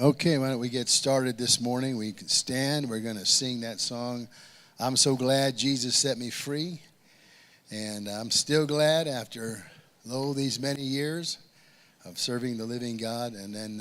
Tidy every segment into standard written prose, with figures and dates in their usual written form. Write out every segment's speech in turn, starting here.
Okay, why don't we get started this morning? We can stand. We're going to sing that song, I'm so glad Jesus set me free. And I'm still glad after, these many years of serving the living God. And then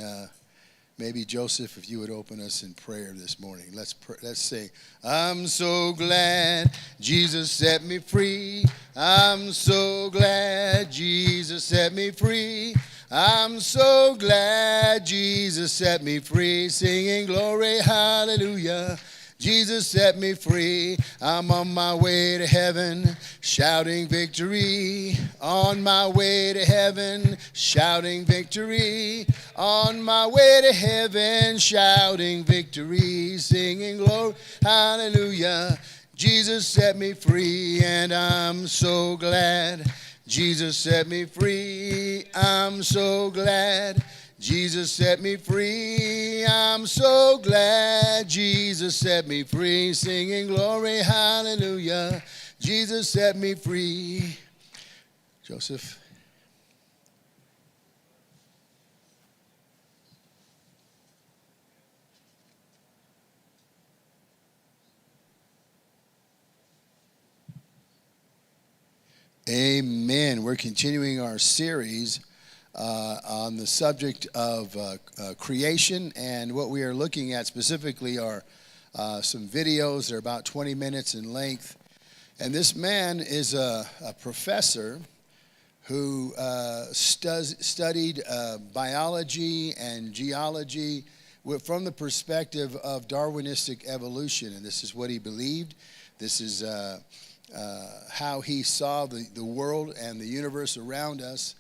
maybe, Joseph, if you would open us in prayer this morning. Let's say, I'm so glad Jesus set me free. I'm so glad Jesus set me free. I'm so glad Jesus set me free, singing glory, hallelujah. Jesus set me free. I'm on my way to heaven, shouting victory. On my way to heaven, shouting victory. On my way to heaven, shouting victory, singing glory, hallelujah. Jesus set me free, and I'm so glad Jesus set me free. I'm so glad Jesus set me free. I'm so glad Jesus set me free. Singing glory, hallelujah. Jesus set me free. Joseph. Amen. We're continuing our series on the subject of creation, and what we are looking at specifically are some videos. They're about 20 minutes in length. And this man is a professor who studied biology and geology from the perspective of Darwinistic evolution, and this is what he believed. This is how he saw the world and the universe around us.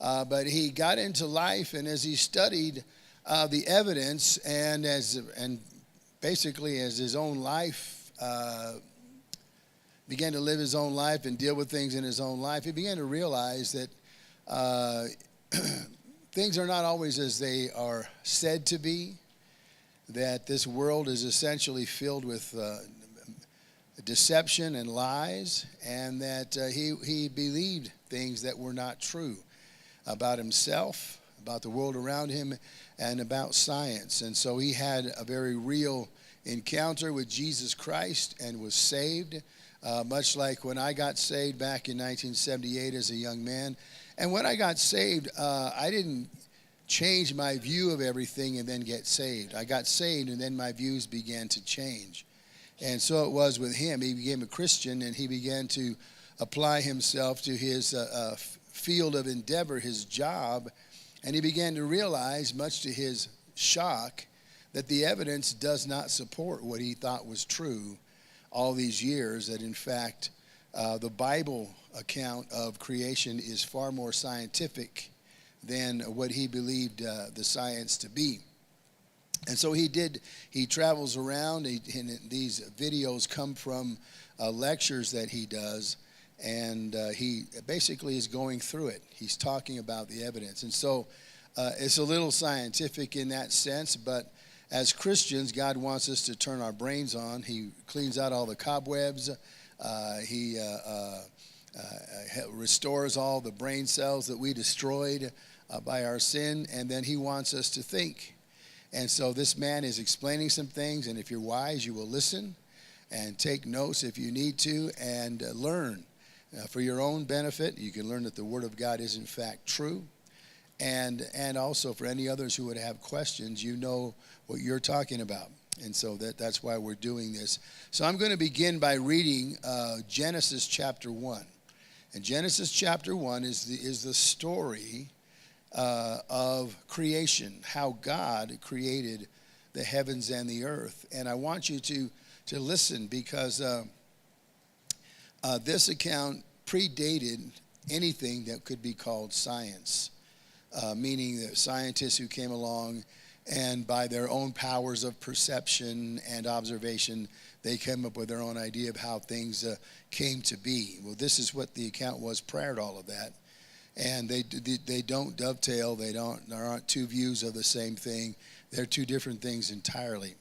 But he got into life, and as he studied the evidence, and basically as his own life began to live his own life and deal with things in his own life, he began to realize that things are not always as they are said to be, that this world is essentially filled with deception and lies, and that he believed things that were not true about himself, about the world around him, and about science. And so he had a very real encounter with Jesus Christ and was saved, much like when I got saved back in 1978 as a young man. And when I got saved, I didn't change my view of everything and then get saved. I got saved, and then my views began to change. And so it was with him. He became a Christian, and he began to apply himself to his field of endeavor, his job, and he began to realize, much to his shock, that the evidence does not support what he thought was true all these years, that in fact the Bible account of creation is far more scientific than what he believed the science to be. And so he travels around, and these videos come from lectures that he does, and he basically is going through it. He's talking about the evidence. And so it's a little scientific in that sense, but as Christians, God wants us to turn our brains on. He cleans out all the cobwebs. He restores all the brain cells that we destroyed by our sin, and then he wants us to think. And so this man is explaining some things, and if you're wise, you will listen and take notes if you need to, and learn for your own benefit. You can learn that the Word of God is in fact true, and also for any others who would have questions, you know what you're talking about. And so that's why we're doing this. So I'm going to begin by reading Genesis chapter 1. And Genesis chapter 1 is the story of creation, how God created the heavens and the earth. And I want you to listen, because this account predated anything that could be called science, meaning that scientists who came along and by their own powers of perception and observation, they came up with their own idea of how things came to be. Well, this is what the account was prior to all of that. And they don't dovetail. There aren't two views of the same thing. They're two different things entirely.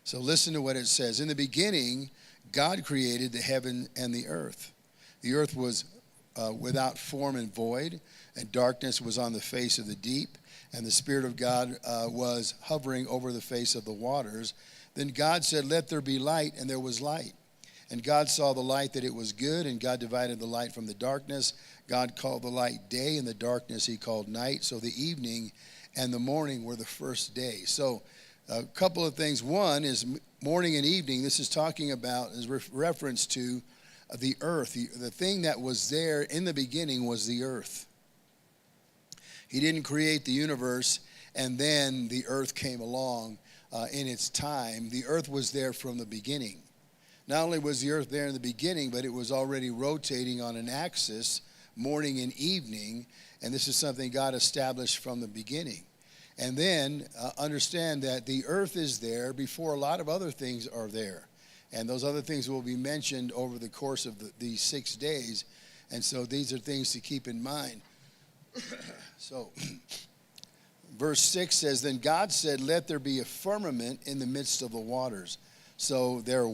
So listen to what it says. In the beginning, God created the heaven and the earth. The earth was without form and void, and darkness was on the face of the deep. and the Spirit of God was hovering over the face of the waters. Then God said, "Let there be light," and there was light. And God saw the light that it was good, and God divided the light from the darkness. God called the light day, and the darkness he called night. So the evening and the morning were the first day. So a couple of things. One is morning and evening. This is talking about, is reference to the earth. The thing that was there in the beginning was the earth. He didn't create the universe and then the earth came along in its time. The earth was there from the beginning. Not only was the earth there in the beginning, but it was already rotating on an axis, morning and evening, and this is something God established from the beginning. And then understand that the earth is there before a lot of other things are there. And those other things will be mentioned over the course of these 6 days. And so these are things to keep in mind. So, verse 6 says, "Then God said, let there be a firmament in the midst of the waters." So there's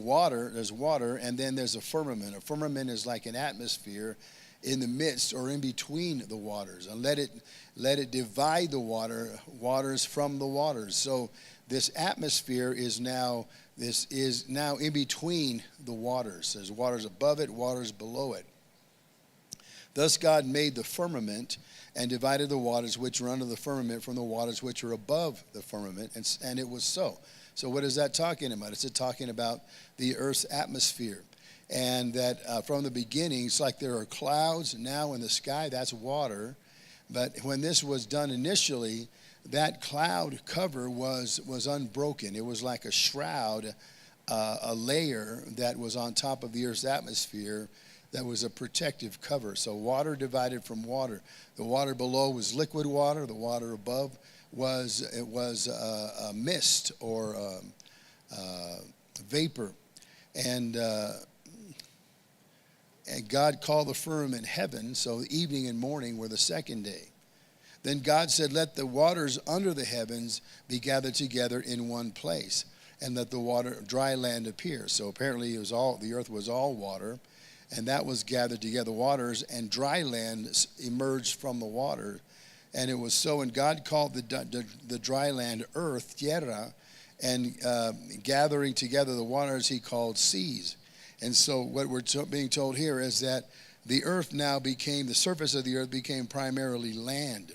water, and then there's a firmament. A firmament is like an atmosphere in the midst or in between the waters. And let it divide the waters from the waters. So this atmosphere is now in between the waters. There's waters above it, waters below it. Thus God made the firmament and divided the waters which are under the firmament from the waters which are above the firmament, and it was so. So what is that talking about? It's talking about the earth's atmosphere. And that from the beginning, it's like there are clouds now in the sky, that's water. But when this was done initially, that cloud cover was unbroken. It was like a shroud, a layer that was on top of the earth's atmosphere that was a protective cover. So water divided from water. The water below was liquid water. The water above was a mist or vapor. And God called the firmament heaven. So the evening and morning were the second day. Then God said, let the waters under the heavens be gathered together in one place, and let the dry land appear. So apparently the earth was all water, and that was gathered together. Waters and dry land emerged from the water. And it was so, and God called the dry land earth, tierra, and gathering together the waters he called seas. And so what we're being told here is that the earth now the surface of the earth became primarily land.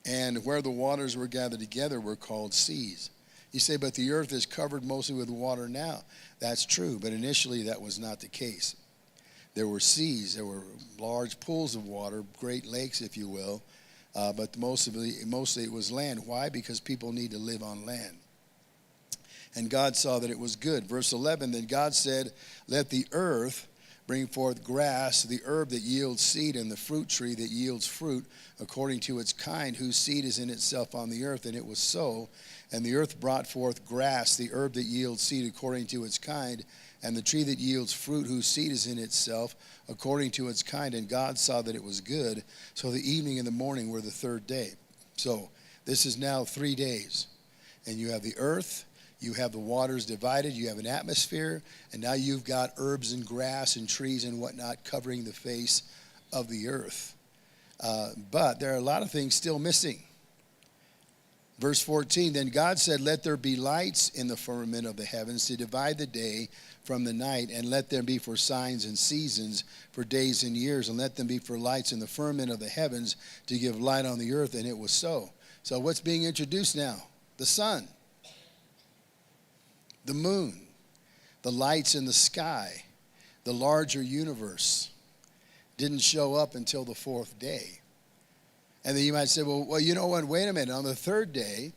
And where the waters were gathered together were called seas. You say, but the earth is covered mostly with water now. That's true, but initially that was not the case. There were seas, there were large pools of water, great lakes, if you will. But mostly it was land. Why? Because people need to live on land. And God saw that it was good. Verse 11, then God said, let the earth bring forth grass, the herb that yields seed, and the fruit tree that yields fruit according to its kind, whose seed is in itself on the earth. And it was so. And the earth brought forth grass, the herb that yields seed according to its kind, and the tree that yields fruit, whose seed is in itself according to its kind. And God saw that it was good. So the evening and the morning were the third day. So this is now 3 days. And you have the earth, you have the waters divided, you have an atmosphere, and now you've got herbs and grass and trees and whatnot covering the face of the earth. But there are a lot of things still missing. Verse 14, then God said, let there be lights in the firmament of the heavens to divide the day from the night, and let them be for signs and seasons, for days and years, and let them be for lights in the firmament of the heavens to give light on the earth. And it was so. So what's being introduced now? The sun, the moon, the lights in the sky, the larger universe didn't show up until the fourth day. And then you might say, well, you know what? Wait a minute. On the third day,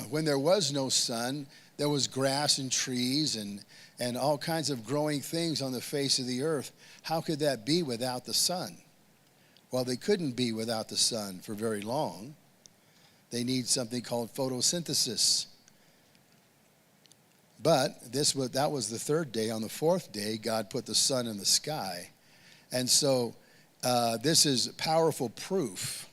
when there was no sun, there was grass and trees and all kinds of growing things on the face of the earth. How could that be without the sun? Well, they couldn't be without the sun for very long. They need something called photosynthesis. But that was the third day. On the fourth day, God put the sun in the sky. And so this is powerful proof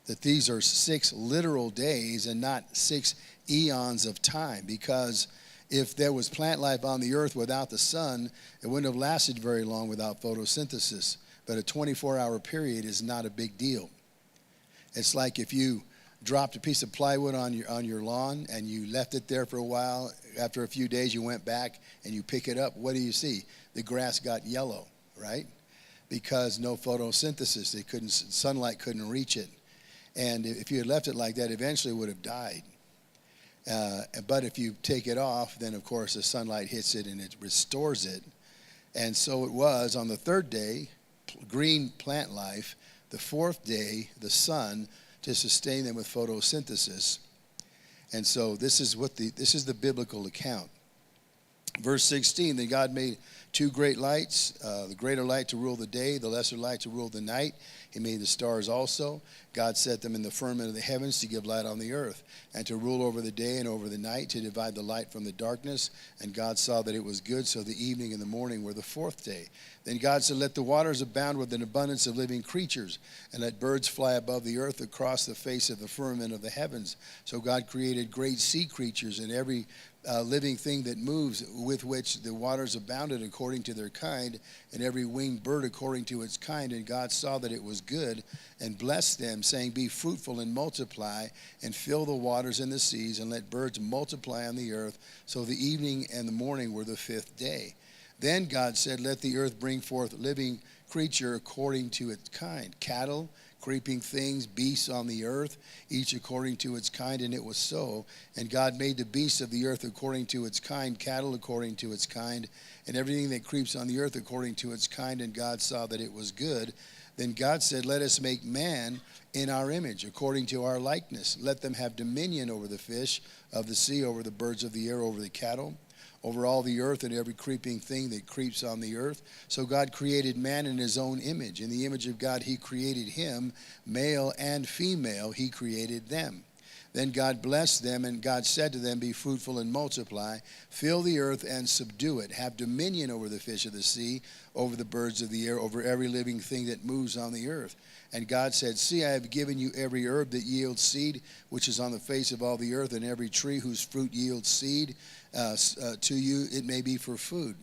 that these are 6 literal days and not 6 eons of time. Because if there was plant life on the earth without the sun, it wouldn't have lasted very long without photosynthesis. But a 24-hour period is not a big deal. It's like if you dropped a piece of plywood on your lawn and you left it there for a while, after a few days you went back and you pick it up, what do you see? The grass got yellow, right? Because no photosynthesis. Sunlight couldn't reach it. And if you had left it like that, eventually it would have died. But if you take it off, then of course the sunlight hits it and it restores it. And so it was on the third day, green plant life, the fourth day, the sun, to sustain them with photosynthesis. And so this is the biblical account. Verse 16, then God made two great lights, the greater light to rule the day, the lesser light to rule the night. He made the stars also. God set them in the firmament of the heavens to give light on the earth, and to rule over the day and over the night, to divide the light from the darkness. And God saw that it was good, so the evening and the morning were the fourth day. Then God said, let the waters abound with an abundance of living creatures, and let birds fly above the earth across the face of the firmament of the heavens. So God created great sea creatures and every living thing that moves, with which the waters abounded according to their kind, and every winged bird according to its kind. And God saw that it was good, and blessed them, saying, be fruitful and multiply, and fill the waters and the seas, and let birds multiply on the earth. So the evening and the morning were the fifth day. Then God said, let the earth bring forth living creature according to its kind, cattle, creeping things, beasts on the earth, each according to its kind, and it was so. And God made the beasts of the earth according to its kind, cattle according to its kind, and everything that creeps on the earth according to its kind, and God saw that it was good. Then God said, let us make man in our image, according to our likeness. Let them have dominion over the fish of the sea, over the birds of the air, over the cattle, over all the earth, and every creeping thing that creeps on the earth. So God created man in his own image. In the image of God he created him, male and female he created them. Then God blessed them, and God said to them, be fruitful and multiply, fill the earth and subdue it, have dominion over the fish of the sea, over the birds of the air, over every living thing that moves on the earth. And God said, see, I have given you every herb that yields seed, which is on the face of all the earth, and every tree whose fruit yields seed. To you it may be for food.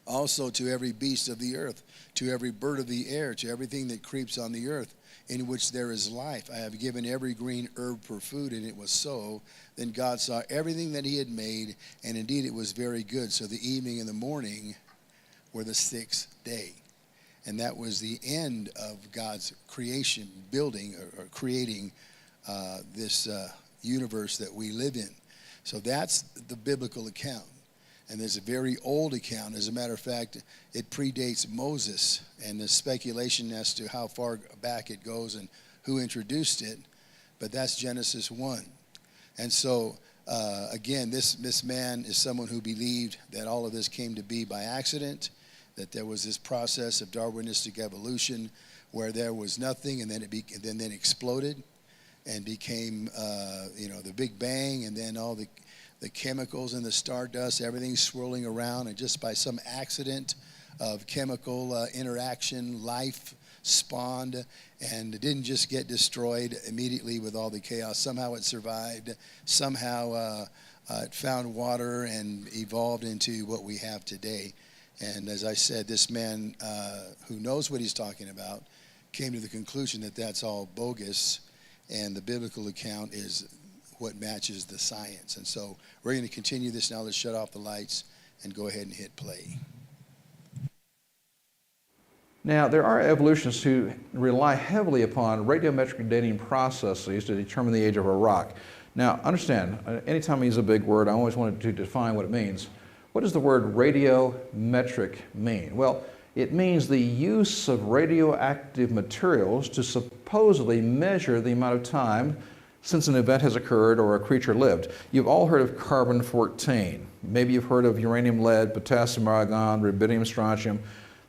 Also to every beast of the earth, to every bird of the air, to everything that creeps on the earth, in which there is life. I have given every green herb for food, and it was so. Then God saw everything that he had made, and indeed it was very good. So the evening and the morning were the sixth day. And that was the end of God's creation, building or creating this universe that we live in. So that's the biblical account. And there's a very old account. As a matter of fact, it predates Moses, and there's speculation as to how far back it goes and who introduced it. But that's Genesis 1. And so, again, this man is someone who believed that all of this came to be by accident, that there was this process of Darwinistic evolution where there was nothing, and then it exploded and became, the Big Bang, and then all the chemicals and the stardust, everything swirling around, and just by some accident of chemical interaction, life spawned, and it didn't just get destroyed immediately with all the chaos. Somehow it survived. Somehow it found water and evolved into what we have today. And as I said, this man who knows what he's talking about came to the conclusion that that's all bogus, and the biblical account is what matches the science. And so we're going to continue this now. Let's shut off the lights and go ahead and hit play. Now, there are evolutionists who rely heavily upon radiometric dating processes to determine the age of a rock. Now, understand, anytime I use a big word, I always wanted to define what it means. What does the word radiometric mean? Well, it means the use of radioactive materials to supposedly measure the amount of time since an event has occurred or a creature lived. You've all heard of carbon-14. Maybe you've heard of uranium, lead, potassium, argon, rubidium, strontium.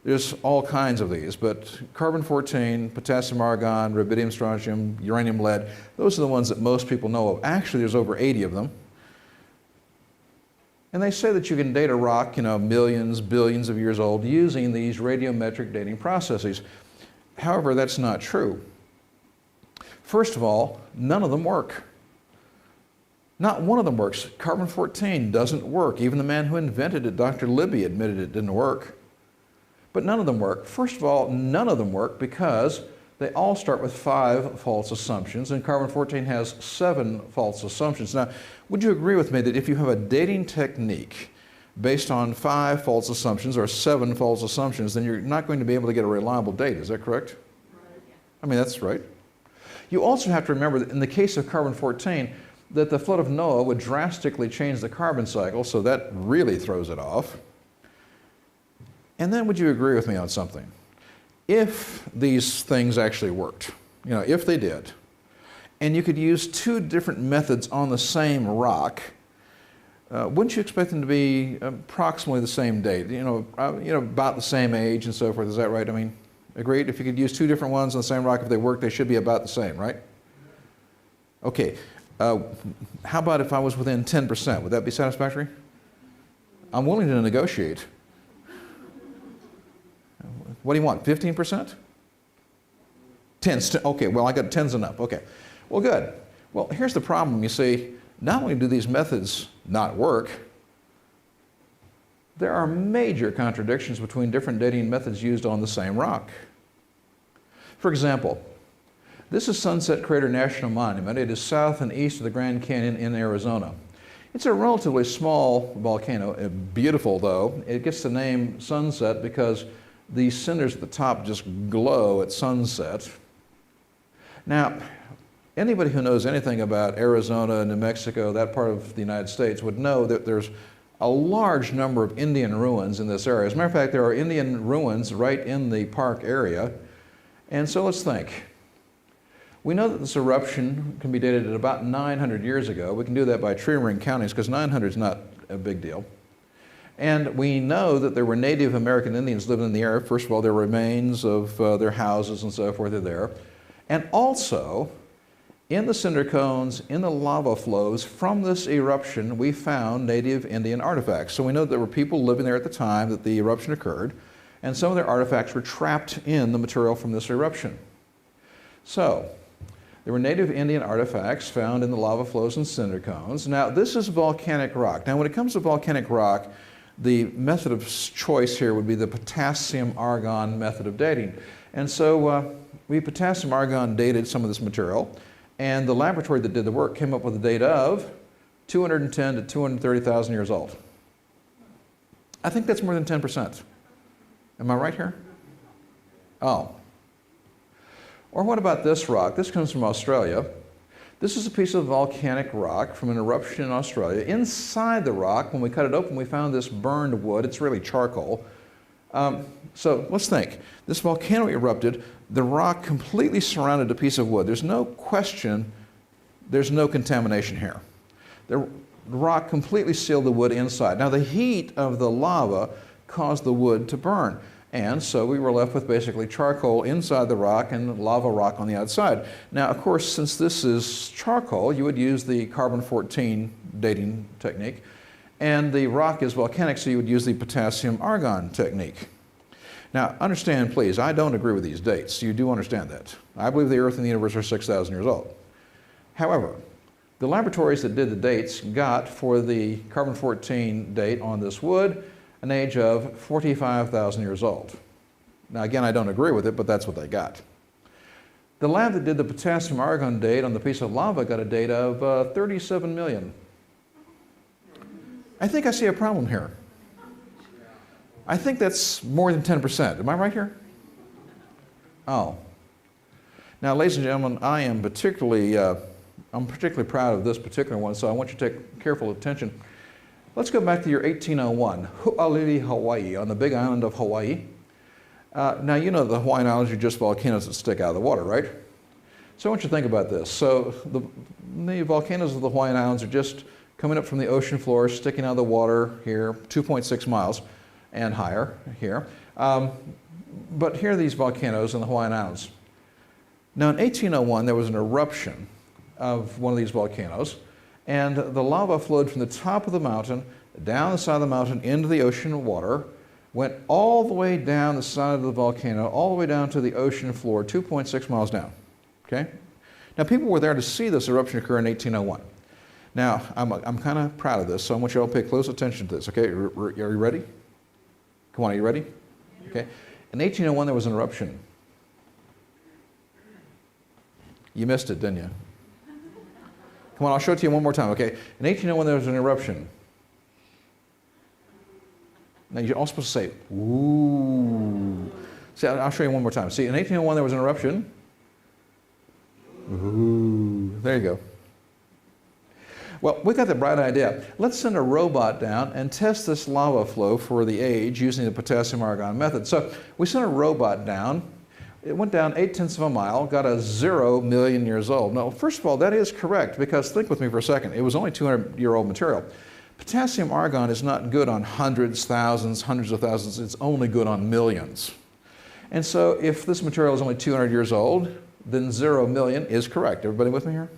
There's all kinds of these, but carbon-14, potassium, argon, rubidium, strontium, uranium, lead, those are the ones that most people know of. Actually, there's over 80 of them. And they say that you can date a rock, millions, billions of years old using these radiometric dating processes. However, that's not true. First of all, none of them work. Not one of them works. Carbon-14 doesn't work. Even the man who invented it, Dr. Libby, admitted it didn't work. But none of them work. First of all, none of them work because they all start with 5 false assumptions, and carbon-14 has 7 false assumptions. Now, would you agree with me that if you have a dating technique based on 5 false assumptions or 7 false assumptions, then you're not going to be able to get a reliable date? Is that correct? I mean, that's right. You also have to remember that in the case of carbon-14, that the flood of Noah would drastically change the carbon cycle, so that really throws it off. And then would you agree with me on something? If these things actually worked, if they did, and you could use 2 different methods on the same rock, wouldn't you expect them to be approximately the same date, about the same age and so forth? Is that right? I mean, agreed? If you could use 2 different ones on the same rock, if they work, they should be about the same, right? Okay. How about if I was within 10%? Would that be satisfactory? I'm willing to negotiate. What do you want, 15%? 10s, okay, well, I got 10s and up, okay. Well, good. Well, here's the problem, you see. Not only do these methods not work, there are major contradictions between different dating methods used on the same rock. For example, this is Sunset Crater National Monument. It is south and east of the Grand Canyon in Arizona. It's a relatively small volcano, beautiful though. It gets the name Sunset because the cinders at the top just glow at sunset. Now, anybody who knows anything about Arizona, New Mexico, that part of the United States would know that there's a large number of Indian ruins in this area. As a matter of fact, there are Indian ruins right in the park area. And so let's think. We know that this eruption can be dated at about 900 years ago. We can do that by tree ring countings because 900 is not a big deal. And we know that there were Native American Indians living in the area. First of all, their remains of their houses and so forth are there. And also, in the cinder cones, in the lava flows from this eruption, we found Native Indian artifacts. So we know that there were people living there at the time that the eruption occurred, and some of their artifacts were trapped in the material from this eruption. So, there were Native Indian artifacts found in the lava flows and cinder cones. Now, this is volcanic rock. Now, when it comes to volcanic rock, the method of choice here would be the potassium-argon method of dating. And so we potassium-argon dated some of this material, and the laboratory that did the work came up with a date of 210 to 230,000 years old. I think that's more than 10%. Am I right here? Oh. Or what about this rock? This comes from Australia. This is a piece of volcanic rock from an eruption in Australia. Inside the rock, when we cut it open, we found this burned wood. It's really charcoal. So let's think. This volcano erupted. The rock completely surrounded a piece of wood. There's no question there's no contamination here. The rock completely sealed the wood inside. Now, the heat of the lava caused the wood to burn. And so we were left with basically charcoal inside the rock and lava rock on the outside. Now, of course, since this is charcoal, you would use the carbon-14 dating technique. And the rock is volcanic, so you would use the potassium-argon technique. Now, understand, please, I don't agree with these dates. You do understand that. I believe the Earth and the universe are 6,000 years old. However, the laboratories that did the dates got for the carbon-14 date on this wood an age of 45,000 years old. Now, again, I don't agree with it, but that's what they got. The lab that did the potassium-argon date on the piece of lava got a date of 37 million. I think I see a problem here. I think that's more than 10%. Am I right here? Oh. Now, ladies and gentlemen, I'm particularly proud of this particular one, so I want you to take careful attention. Let's go back to your 1801, Hualili, Hawaii, on the big island of Hawaii. Now, you know the Hawaiian Islands are just volcanoes that stick out of the water, right? So I want you to think about this. So the volcanoes of the Hawaiian Islands are just coming up from the ocean floor, sticking out of the water here, 2.6 miles and higher here. But here are these volcanoes in the Hawaiian Islands. Now, in 1801, there was an eruption of one of these volcanoes, and the lava flowed from the top of the mountain, down the side of the mountain, into the ocean water, went all the way down the side of the volcano, all the way down to the ocean floor, 2.6 miles down. Okay? Now, people were there to see this eruption occur in 1801. Now, I'm kind of proud of this, so I want you all to pay close attention to this. Okay? Are you ready? Come on, are you ready? Okay. In 1801, there was an eruption. You missed it, didn't you? Come on, I'll show it to you one more time, okay? In 1801, there was an eruption. Now, you're all supposed to say, ooh. See, I'll show you one more time. See, in 1801, there was an eruption. Ooh. There you go. Well, we got the bright idea. Let's send a robot down and test this lava flow for the age using the potassium argon method. So we sent a robot down. It went down 0.8 of a mile, got a 0 million years old. Now, first of all, that is correct, because think with me for a second. It was only 200-year-old material. Potassium argon is not good on hundreds, thousands, hundreds of thousands. It's only good on millions. And so if this material is only 200 years old, then 0 million is correct. Everybody with me here?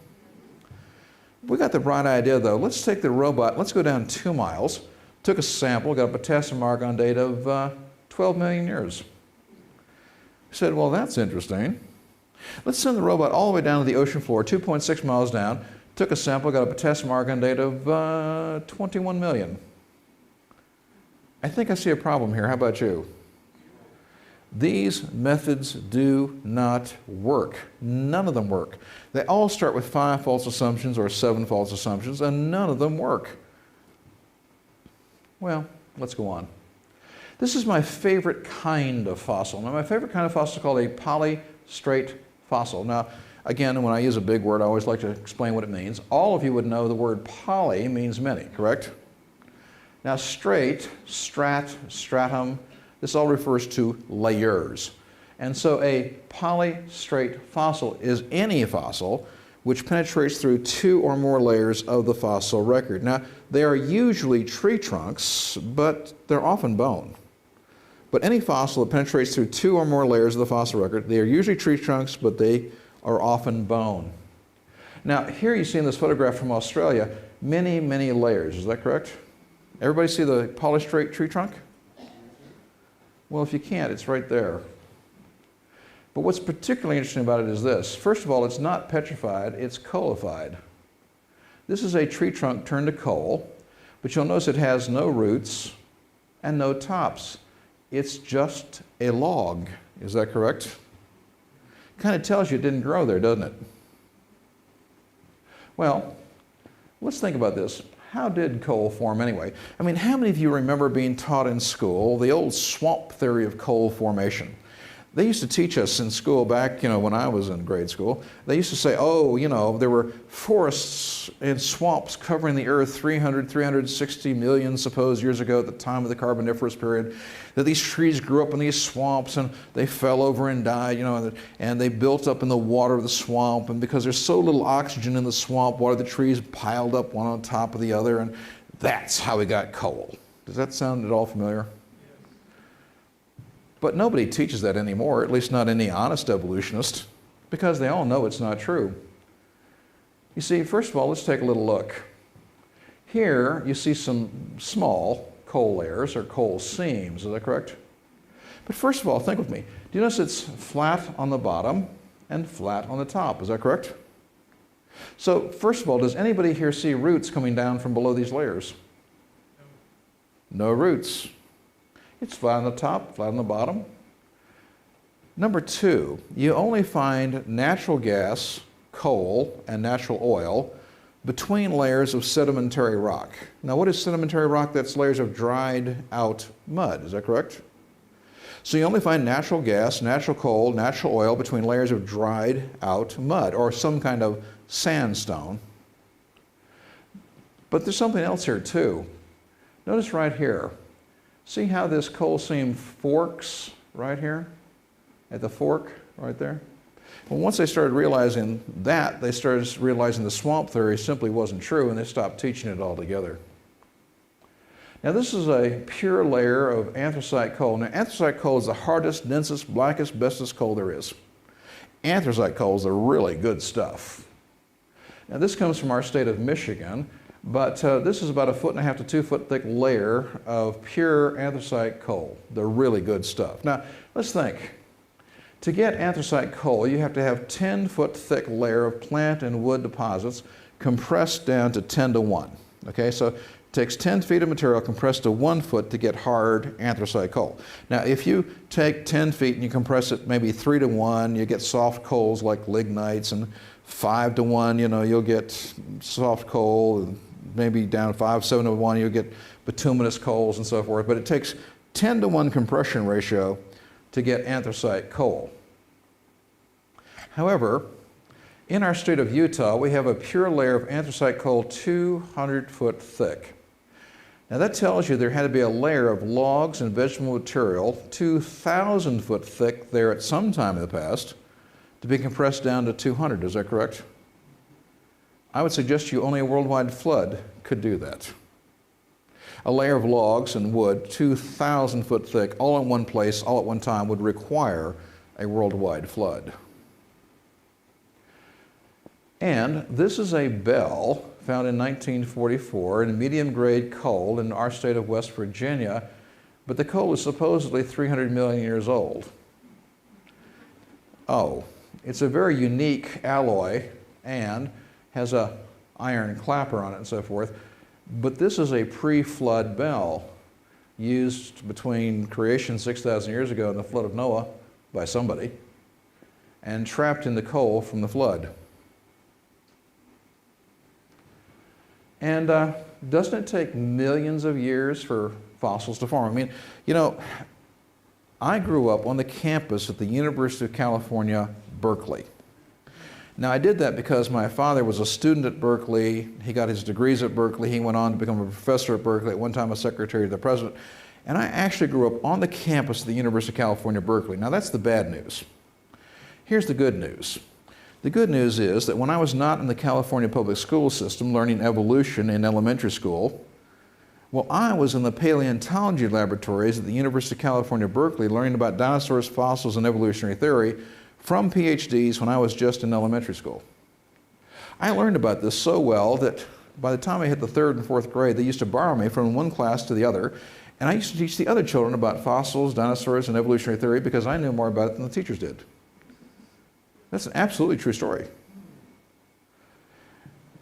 We got the bright idea, though. Let's take the robot, let's go down 2 miles, took a sample, got a potassium argon date of 12 million years. Said, well, that's interesting. Let's send the robot all the way down to the ocean floor, 2.6 miles down, took a sample, got a potassium argon date of 21 million. I think I see a problem here. How about you? These methods do not work. None of them work. They all start with 5 false assumptions or 7 false assumptions, and none of them work. Well, let's go on. This is my favorite kind of fossil. Now, my favorite kind of fossil is called a polystrate fossil. Now, again, when I use a big word, I always like to explain what it means. All of you would know the word poly means many, correct? Now, straight, strat, stratum, this all refers to layers. And so a polystrate fossil is any fossil which penetrates through 2 or more layers of the fossil record. Now, they are usually tree trunks, but they're often bone. But any fossil that penetrates through 2 or more layers of the fossil record, they are usually tree trunks, but they are often bone. Now, here you see in this photograph from Australia, many, many layers. Is that correct? Everybody see the polystrate tree trunk? Well, if you can't, it's right there. But what's particularly interesting about it is this. First of all, it's not petrified, it's coalified. This is a tree trunk turned to coal, but you'll notice it has no roots and no tops. It's just a log. Is that correct? Kind of tells you it didn't grow there, doesn't it? Well, let's think about this. How did coal form anyway? I mean, how many of you remember being taught in school the old swamp theory of coal formation? They used to teach us in school back, when I was in grade school. They used to say, there were forests and swamps covering the earth 360 million supposed years ago at the time of the Carboniferous period, that these trees grew up in these swamps and they fell over and died, and they built up in the water of the swamp, and because there's so little oxygen in the swamp water, the trees piled up one on top of the other, and that's how we got coal. Does that sound at all familiar? But nobody teaches that anymore, at least not any honest evolutionist, because they all know it's not true. You see, first of all, let's take a little look. Here you see some small coal layers or coal seams, is that correct? But first of all, think with me. Do you notice it's flat on the bottom and flat on the top, is that correct? So first of all, does anybody here see roots coming down from below these layers? No roots. It's flat on the top, flat on the bottom. Number 2, you only find natural gas, coal, and natural oil between layers of sedimentary rock. Now, what is sedimentary rock? That's layers of dried out mud, is that correct? So you only find natural gas, natural coal, natural oil between layers of dried out mud or some kind of sandstone. But there's something else here too. Notice right here. See how this coal seam forks right here? At the fork right there? Well, once they started realizing that, they started realizing the swamp theory simply wasn't true, and they stopped teaching it altogether. Now, this is a pure layer of anthracite coal. Now, anthracite coal is the hardest, densest, blackest, bestest coal there is. Anthracite coal is the really good stuff. Now, this comes from our state of Michigan. But this is about 1.5 to 2 foot thick layer of pure anthracite coal, the really good stuff. Now, let's think. To get anthracite coal, you have to have 10-foot thick layer of plant and wood deposits compressed down to 10 to 1. Okay, so It takes 10 feet of material compressed to 1 foot to get hard anthracite coal. Now, if you take 10 feet and you compress it maybe 3 to 1, you get soft coals like lignites, and 5 to 1, you'll get soft coal, and maybe down to 5, 7 to 1, you'll get bituminous coals and so forth. But it takes 10 to 1 compression ratio to get anthracite coal. However, in our state of Utah, we have a pure layer of anthracite coal 200 foot thick. Now that tells you there had to be a layer of logs and vegetable material 2,000 foot thick there at some time in the past to be compressed down to 200. Is that correct? I would suggest to you only a worldwide flood could do that. A layer of logs and wood 2,000 foot thick all in one place, all at one time, would require a worldwide flood. And this is a bell found in 1944 in medium-grade coal in our state of West Virginia, but the coal is supposedly 300 million years old. Oh, it's a very unique alloy and has a iron clapper on it and so forth, but this is a pre-flood bell used between creation 6,000 years ago and the flood of Noah by somebody, and trapped in the coal from the flood. And doesn't it take millions of years for fossils to form? I mean, I grew up on the campus at the University of California, Berkeley. Now, I did that because my father was a student at Berkeley. He got his degrees at Berkeley. He went on to become a professor at Berkeley, at one time a secretary to the president. And I actually grew up on the campus of the University of California, Berkeley. Now, that's the bad news. Here's the good news. The good news is that when I was not in the California public school system learning evolution in elementary school, well, I was in the paleontology laboratories at the University of California, Berkeley, learning about dinosaurs, fossils, and evolutionary theory from PhDs when I was just in elementary school. I learned about this so well that by the time I hit the 3rd and 4th grade, they used to borrow me from one class to the other, and I used to teach the other children about fossils, dinosaurs, and evolutionary theory because I knew more about it than the teachers did. That's an absolutely true story.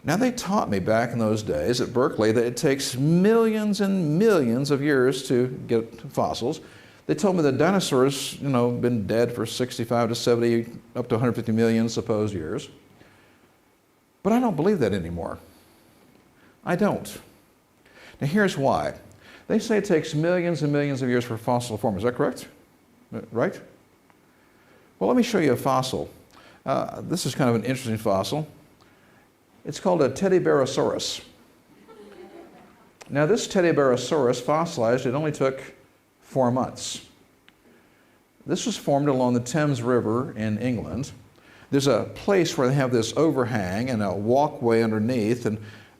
Now, they taught me back in those days at Berkeley that it takes millions and millions of years to get fossils. They told me that dinosaurs, been dead for 65 to 70, up to 150 million supposed years. But I don't believe that anymore. I don't. Now, here's why. They say it takes millions and millions of years for a fossil to form. Is that correct? Right? Well, let me show you a fossil. This is kind of an interesting fossil. It's called a Teddybearosaurus. Now, this Teddybearosaurus fossilized, it only took 4 months. This was formed along the Thames River in England. There's a place where they have this overhang and a walkway underneath, and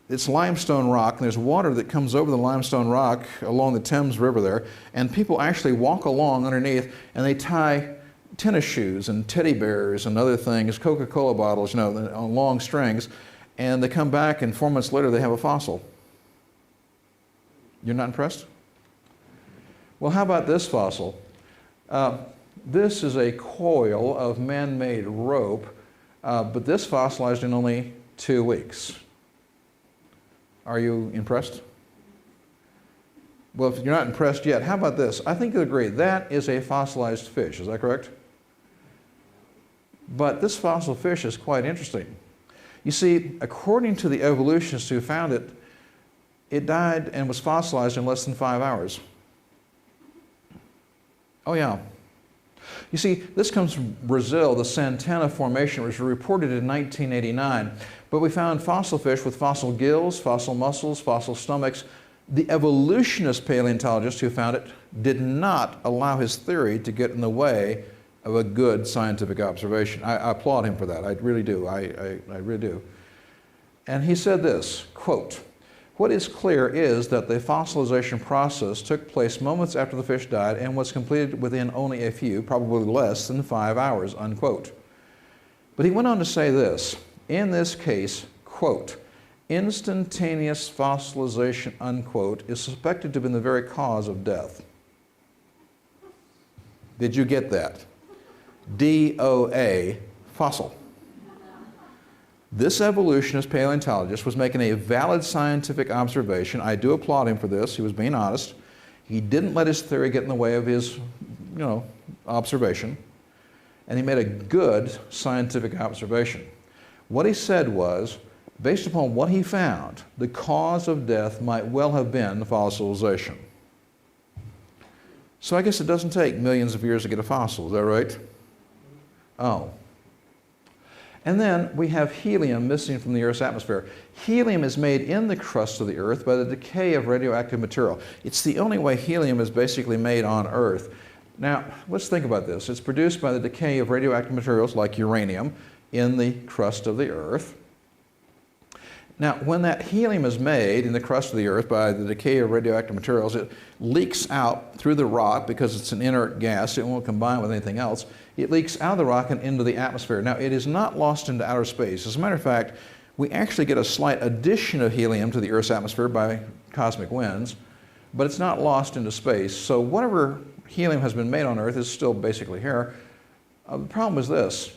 it's limestone rock, and there's water that comes over the limestone rock along the Thames River there, and people actually walk along underneath, and they tie tennis shoes and teddy bears and other things, Coca-Cola bottles, on long strings, and they come back and 4 months later they have a fossil. You're not impressed? Well, how about this fossil? This is a coil of man-made rope, but this fossilized in only 2 weeks. Are you impressed? Well, if you're not impressed yet, how about this? I think you'll agree, that is a fossilized fish, is that correct? But this fossil fish is quite interesting. You see, according to the evolutionists who found it, it died and was fossilized in less than 5 hours. Oh yeah. You see, this comes from Brazil. The Santana Formation was reported in 1989, but we found fossil fish with fossil gills, fossil muscles, fossil stomachs. The evolutionist paleontologist who found it did not allow his theory to get in the way of a good scientific observation. I applaud him for that. I really do. I really do. And he said this, quote, "What is clear is that the fossilization process took place moments after the fish died and was completed within only a few, probably less than 5 hours," unquote. But he went on to say this, in this case, quote, "Instantaneous fossilization," unquote, "is suspected to have been the very cause of death." Did you get that? DOA, fossil. This evolutionist paleontologist was making a valid scientific observation. I do applaud him for this. He was being honest. He didn't let his theory get in the way of his, observation. And he made a good scientific observation. What he said was, based upon what he found, the cause of death might well have been fossilization. So I guess it doesn't take millions of years to get a fossil, is that right? Oh. And then we have helium missing from the Earth's atmosphere. Helium is made in the crust of the Earth by the decay of radioactive material. It's the only way helium is basically made on Earth. Now, let's think about this. It's produced by the decay of radioactive materials like uranium in the crust of the Earth. Now, when that helium is made in the crust of the Earth by the decay of radioactive materials, it leaks out through the rock because it's an inert gas. It won't combine with anything else. It leaks out of the rock and into the atmosphere. Now, it is not lost into outer space. As a matter of fact, we actually get a slight addition of helium to the Earth's atmosphere by cosmic winds, but it's not lost into space. So whatever helium has been made on Earth is still basically here. The problem is this.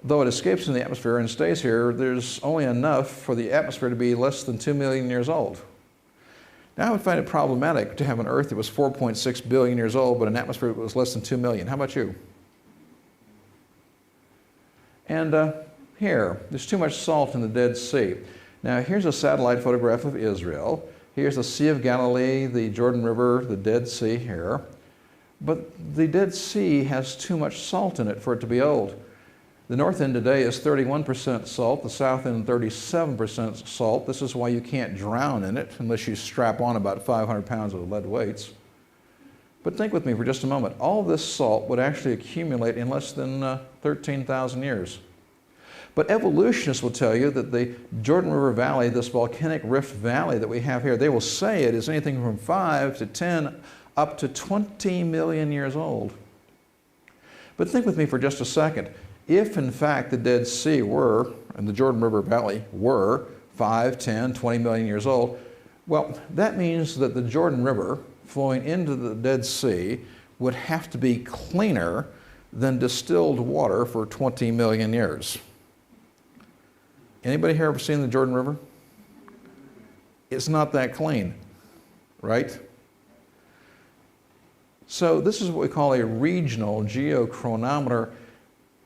Though it escapes in the atmosphere and stays here, there's only enough for the atmosphere to be less than 2 million years old. Now I would find it problematic to have an Earth that was 4.6 billion years old, but an atmosphere that was less than 2 million. How about you? And here, there's too much salt in the Dead Sea. Now here's a satellite photograph of Israel. Here's the Sea of Galilee, the Jordan River, the Dead Sea here. But the Dead Sea has too much salt in it for it to be old. The north end today is 31% salt, the south end 37% salt. This is why you can't drown in it unless you strap on about 500 pounds of lead weights. But think with me for just a moment. All this salt would actually accumulate in less than 13,000 years. But evolutionists will tell you that the Jordan River Valley, this volcanic rift valley that we have here, they will say it is anything from 5 to 10 up to 20 million years old. But think with me for just a second. If in fact the Dead Sea were, and the Jordan River Valley were 5, 10, 20 million years old, well, that means that the Jordan River flowing into the Dead Sea would have to be cleaner than distilled water for 20 million years. Anybody here ever seen the Jordan River? It's not that clean, right? So this is what we call a regional geochronometer,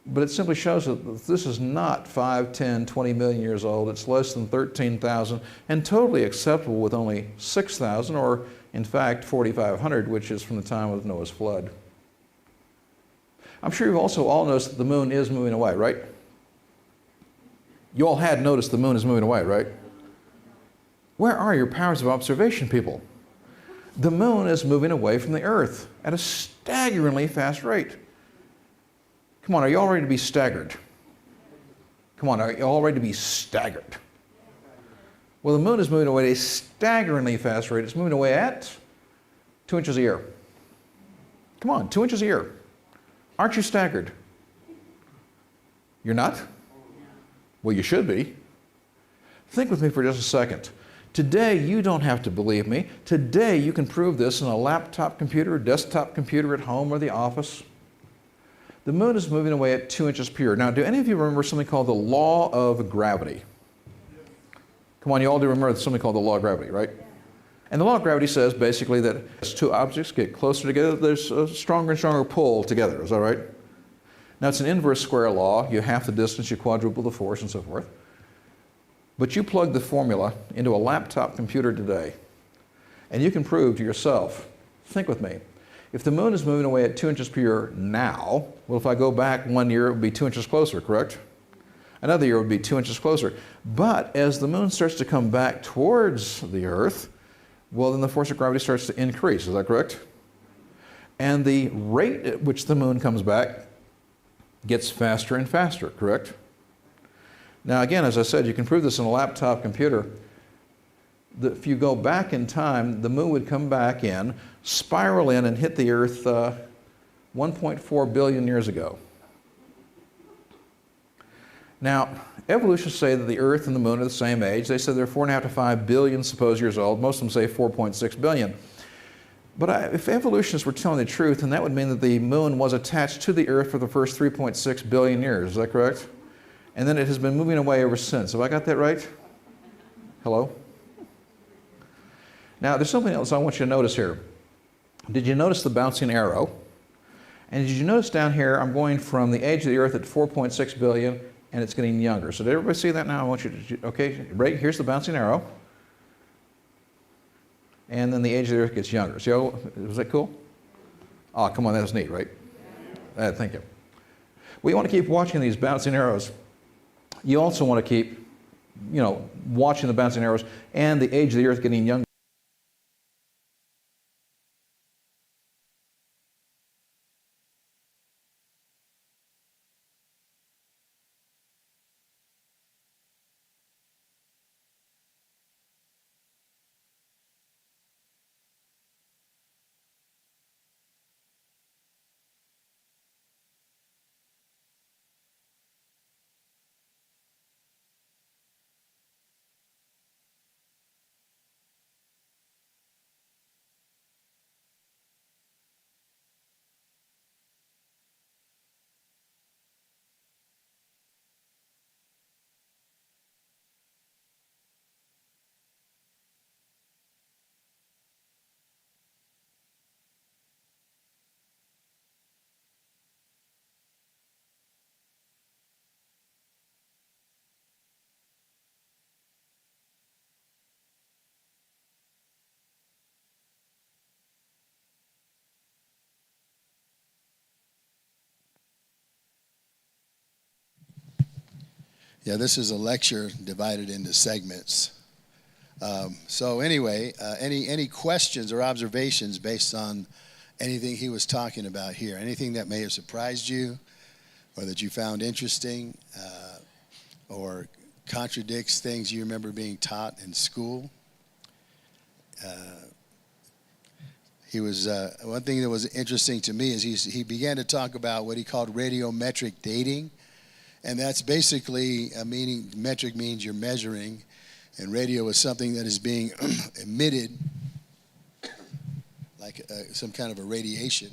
but it simply shows that this is not 5, 10, 20 million years old. It's less than 13,000 and totally acceptable with only 6,000 or in fact 4,500, which is from the time of Noah's flood. I'm sure you've also all noticed that the moon is moving away, right? You all had noticed the moon is moving away, right? Where are your powers of observation, people? The moon is moving away from the Earth at a staggeringly fast rate. Come on, are you all ready to be staggered? Come on, are you all ready to be staggered? Well, the moon is moving away at a staggeringly fast rate. It's moving away at 2 inches a year. Come on, 2 inches a year. Aren't you staggered? You're not? Well, you should be. Think with me for just a second. Today, you don't have to believe me. Today, you can prove this in a laptop computer, desktop computer at home or the office. The moon is moving away at 2 inches per year. Now, do any of you remember something called the law of gravity? Come on, you all do remember something called the law of gravity, right? And the law of gravity says basically that as two objects get closer together, there's a stronger and stronger pull together. Is that right? Now, it's an inverse square law. You half the distance, you quadruple the force, and so forth. But you plug the formula into a laptop computer today, and you can prove to yourself, think with me, if the moon is moving away at 2 inches per year now, well, if I go back 1 year, it would be 2 inches closer, correct? Another year would be 2 inches closer. But as the moon starts to come back towards the Earth, well, then the force of gravity starts to increase. Is that correct? And the rate at which the moon comes back gets faster and faster, correct? Now, again, as I said, you can prove this in a laptop computer. If you go back in time, the moon would come back in, spiral in, and hit the Earth 1.4 billion years ago. Now, evolutionists say that the Earth and the moon are the same age. They say they're 4.5 to 5 billion supposed years old. Most of them say 4.6 billion. But if evolutionists were telling the truth, then that would mean that the moon was attached to the Earth for the first 3.6 billion years. Is that correct? and then it has been moving away ever since. Have I got that right? Hello? Now, there's something else I want you to notice here. Did you notice the bouncing arrow? And did you notice down here, I'm going from the age of the earth at 4.6 billion, and it's getting younger. So did everybody see that now? I want you to, okay, right, here's the bouncing arrow. And then the age of the earth gets younger. See how, was that cool? Oh, come on, that was neat, right? Thank you. We want to keep watching these bouncing arrows. You also want to keep, watching the bouncing arrows and the age of the earth getting younger. Yeah, this is a lecture divided into segments. So anyway, any questions or observations based on anything he was talking about here? Anything that may have surprised you or that you found interesting or contradicts things you remember being taught in school? One thing that was interesting to me is he began to talk about what he called radiometric dating. And that's basically meaning, metric means you're measuring, and radio is something that is being emitted like some kind of a radiation.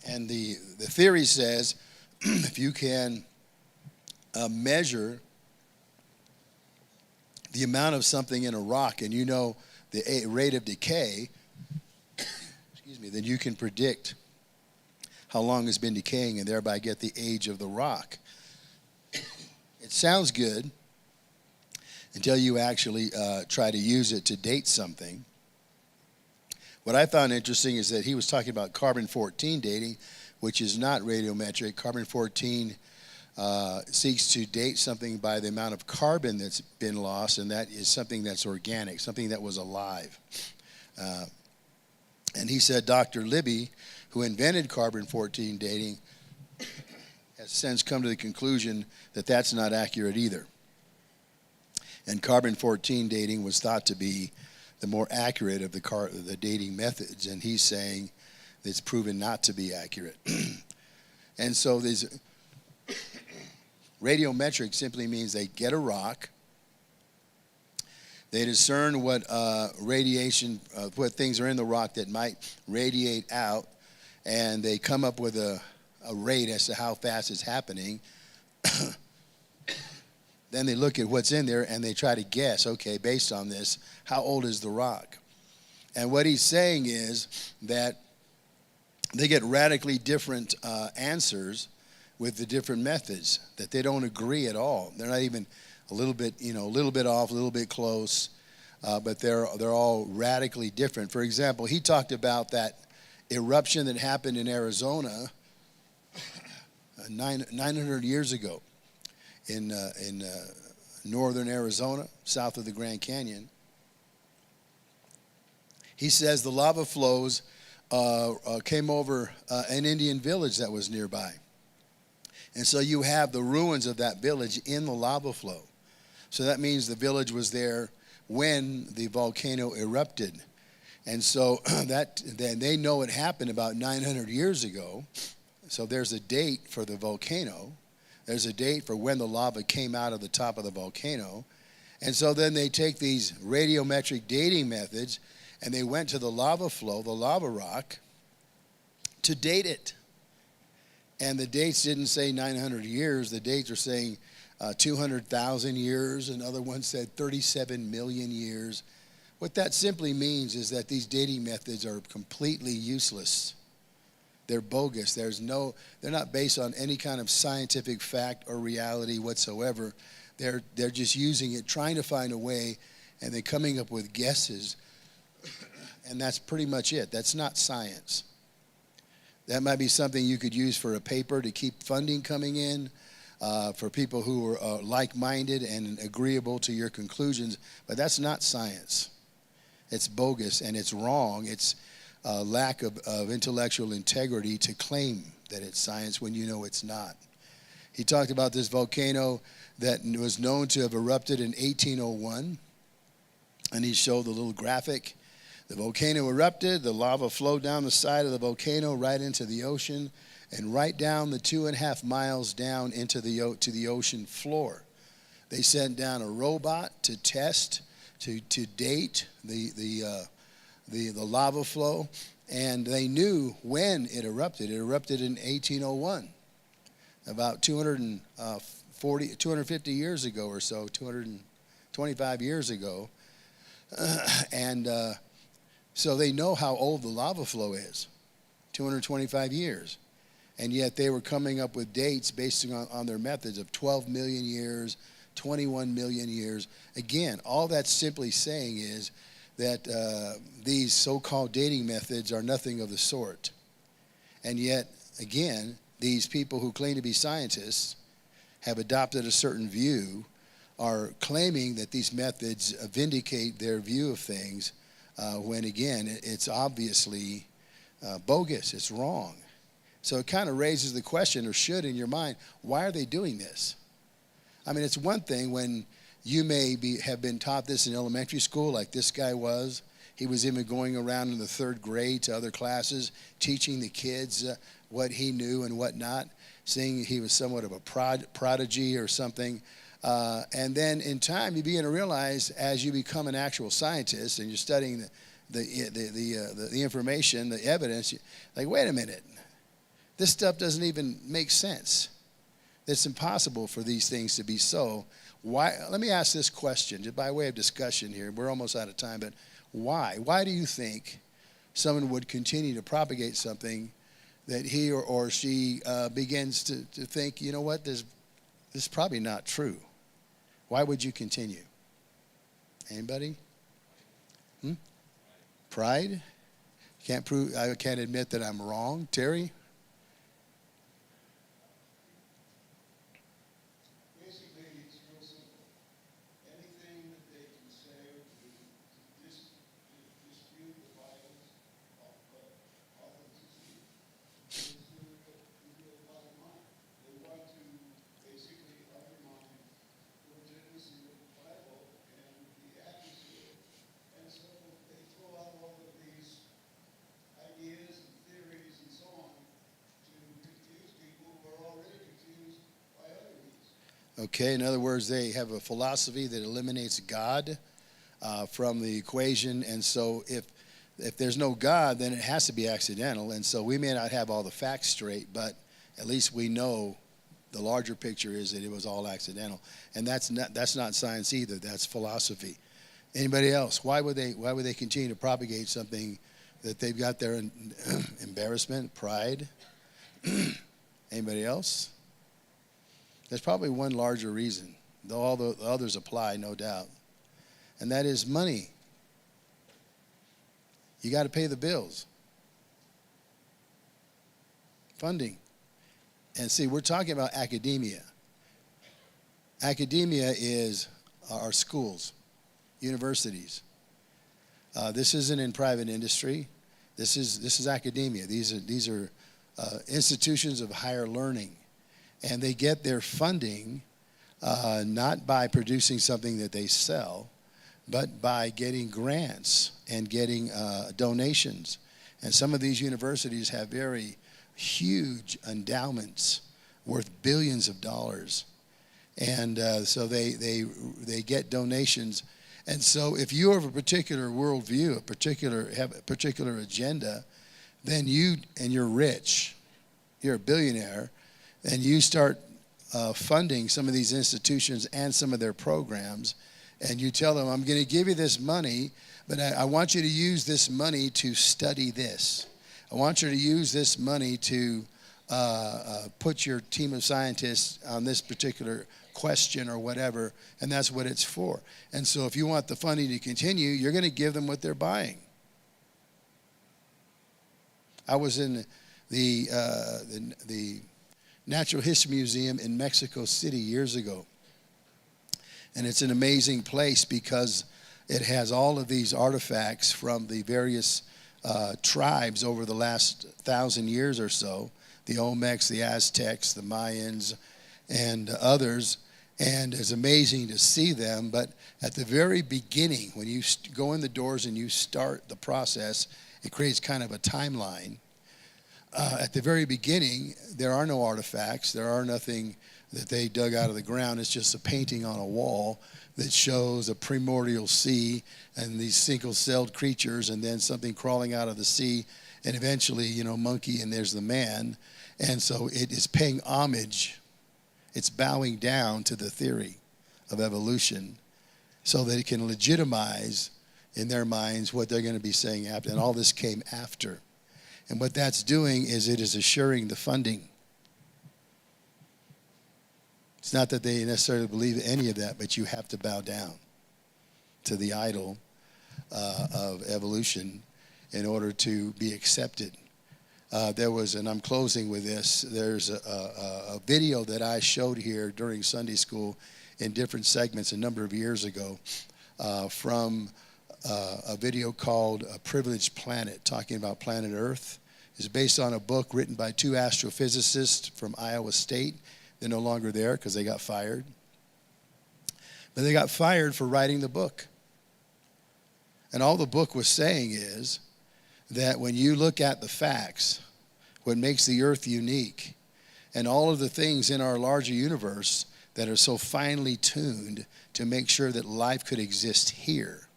And the theory says if you can measure the amount of something in a rock and you know the rate of decay, then you can predict how long it's been decaying and thereby get the age of the rock. It sounds good until you actually try to use it to date something. What I found interesting is that he was talking about carbon-14 dating, which is not radiometric. Carbon-14 seeks to date something by the amount of carbon that's been lost, and that is something that's organic, something that was alive. And he said Dr. Libby, who invented carbon-14 dating, has since come to the conclusion that that's not accurate either. And carbon-14 dating was thought to be the more accurate of the dating methods, and he's saying it's proven not to be accurate. And so these radiometric simply means they get a rock, they discern what radiation, what things are in the rock that might radiate out, and they come up with a rate as to how fast it's happening. Then they look at what's in there and they try to guess, okay, based on this, how old is the rock? And what he's saying is that they get radically different answers with the different methods, that they don't agree at all. They're not even a little bit off, a little bit close, but they're all radically different. For example, he talked about that eruption that happened in Arizona 900 years ago in northern Arizona, south of the Grand Canyon. He says the lava flows came over an Indian village that was nearby. And so you have the ruins of that village in the lava flow. So that means the village was there when the volcano erupted. And so then they know it happened about 900 years ago. So there's a date for the volcano. There's a date for when the lava came out of the top of the volcano. And so then they take these radiometric dating methods and they went to the lava flow, the lava rock, to date it. And the dates didn't say 900 years. The dates are saying 200,000 years. Another one said 37 million years. What that simply means is that these dating methods are completely useless. They're bogus. They're not based on any kind of scientific fact or reality whatsoever. They're just using it, trying to find a way, and they're coming up with guesses. And that's pretty much it. That's not science. That might be something you could use for a paper to keep funding coming in, for people who are like-minded and agreeable to your conclusions. But that's not science. It's bogus and it's wrong. It's a lack of intellectual integrity to claim that it's science when you know it's not. He talked about this volcano that was known to have erupted in 1801, and he showed the little graphic. The volcano erupted, the lava flowed down the side of the volcano right into the ocean, and right down the 2.5 miles down into to the ocean floor. They sent down a robot to test, to date the lava flow, and they knew when it erupted. It erupted in 1801, about 250 years ago or so, 225 years ago, so they know how old the lava flow is, 225 years. And yet they were coming up with dates based on their methods of 12 million years, 21 million years. Again, all that's simply saying is that these so-called dating methods are nothing of the sort. And yet, again, these people who claim to be scientists have adopted a certain view, are claiming that these methods vindicate their view of things, when again, it's obviously bogus, it's wrong. So it kind of raises the question, or should in your mind, why are they doing this? I mean, it's one thing when you may have been taught this in elementary school, like this guy was. He was even going around in the 3rd grade to other classes, teaching the kids what he knew and what not, saying he was somewhat of a prodigy or something. And then in time, you begin to realize, as you become an actual scientist and you're studying the information, the evidence, like, wait a minute, this stuff doesn't even make sense. It's impossible for these things to be so. Why? Let me ask this question, just by way of discussion here. We're almost out of time, but why? Why do you think someone would continue to propagate something that he or she begins to think, you know what, this is probably not true? Why would you continue? Anybody? Pride? I can't admit that I'm wrong. Terry? Basically, it's real simple. Anything that they can say to dispute the Bible's authenticity is the bottom line. They want to basically undermine the legitimacy of the Bible and the accuracy of it. And so they throw out all of these ideas and theories and so on to confuse people who are already confused by other means. Okay, in other words, they have a philosophy that eliminates God from the equation. And so if there's no God, then it has to be accidental. And so we may not have all the facts straight, but at least we know the larger picture is that it was all accidental. And that's not science either. That's philosophy. Anybody else? Why would they continue to propagate something that they've got their embarrassment, pride? Anybody else? There's probably one larger reason, though all the others apply, no doubt. And that is money. You got to pay the bills. Funding. And see, we're talking about academia. Academia is our schools, universities. This isn't in private industry. This is academia. These are institutions of higher learning. And they get their funding not by producing something that they sell, but by getting grants and getting donations. And some of these universities have very huge endowments worth billions of dollars. And so they get donations. And so if you have a particular worldview, have a particular agenda, then you're rich. you're a billionaire, and you start funding some of these institutions and some of their programs, and you tell them, I'm going to give you this money, but I want you to use this money to study this. I want you to use this money to put your team of scientists on this particular question or whatever, and that's what it's for. And so if you want the funding to continue, you're going to give them what they're buying. I was in the Natural History Museum in Mexico City years ago. And it's an amazing place because it has all of these artifacts from the various tribes over the last 1,000 years or so, the Olmecs, the Aztecs, the Mayans, and others. And it's amazing to see them. But at the very beginning, when you go in the doors and you start the process, it creates kind of a timeline. At the very beginning, there are no artifacts. There are nothing that they dug out of the ground. It's just a painting on a wall that shows a primordial sea and these single-celled creatures, and then something crawling out of the sea, and eventually, monkey, and there's the man. And so it is paying homage. It's bowing down to the theory of evolution so that it can legitimize in their minds what they're going to be saying after. And all this came after. And what that's doing is it is assuring the funding. It's not that they necessarily believe any of that, but you have to bow down to the idol of evolution in order to be accepted. There was, and I'm closing with this, there's a video that I showed here during Sunday school in different segments a number of years ago from a video called A Privileged Planet, talking about planet Earth. It's based on a book written by two astrophysicists from Iowa State. They're no longer there because they got fired. But they got fired for writing the book. And all the book was saying is that when you look at the facts, what makes the earth unique, and all of the things in our larger universe that are so finely tuned to make sure that life could exist here,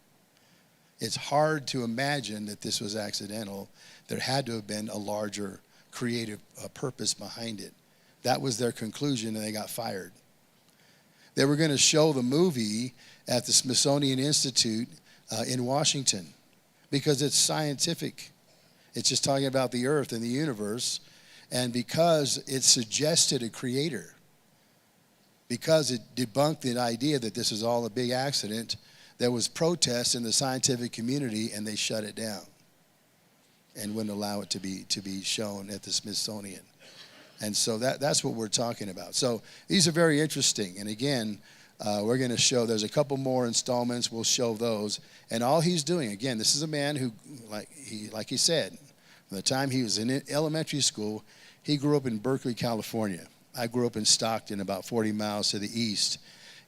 it's hard to imagine that this was accidental. There had to have been a larger creative purpose behind it. That was their conclusion, and they got fired. They were going to show the movie at the Smithsonian Institute in Washington because it's scientific. It's just talking about the earth and the universe. And because it suggested a creator, because it debunked the idea that this is all a big accident, there was protest in the scientific community, and they shut it down and wouldn't allow it to be shown at the Smithsonian. And so that's what we're talking about. So these are very interesting. And again, we're going to show, there's a couple more installments. We'll show those. And all he's doing, again, this is a man who, like he said, from the time he was in elementary school, he grew up in Berkeley, California. I grew up in Stockton, about 40 miles to the east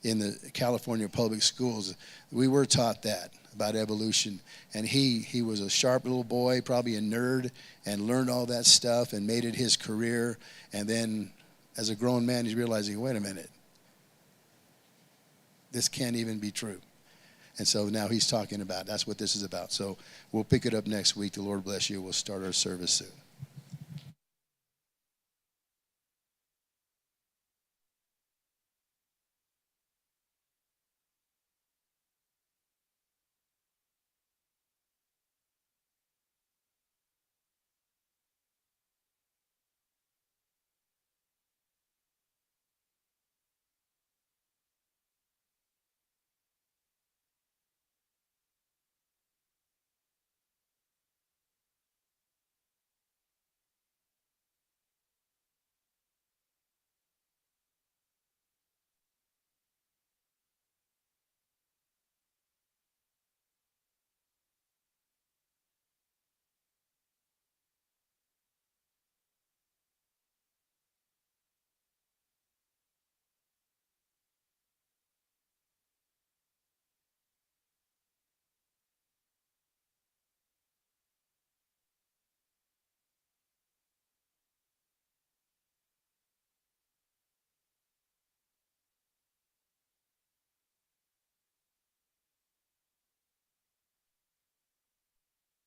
in the California public schools. We were taught that about evolution. And he was a sharp little boy, probably a nerd, and learned all that stuff and made it his career. And then as a grown man, he's realizing, wait a minute, this can't even be true. And so now he's talking about, that's what this is about. So we'll pick it up next week. The Lord bless you. We'll start our service soon.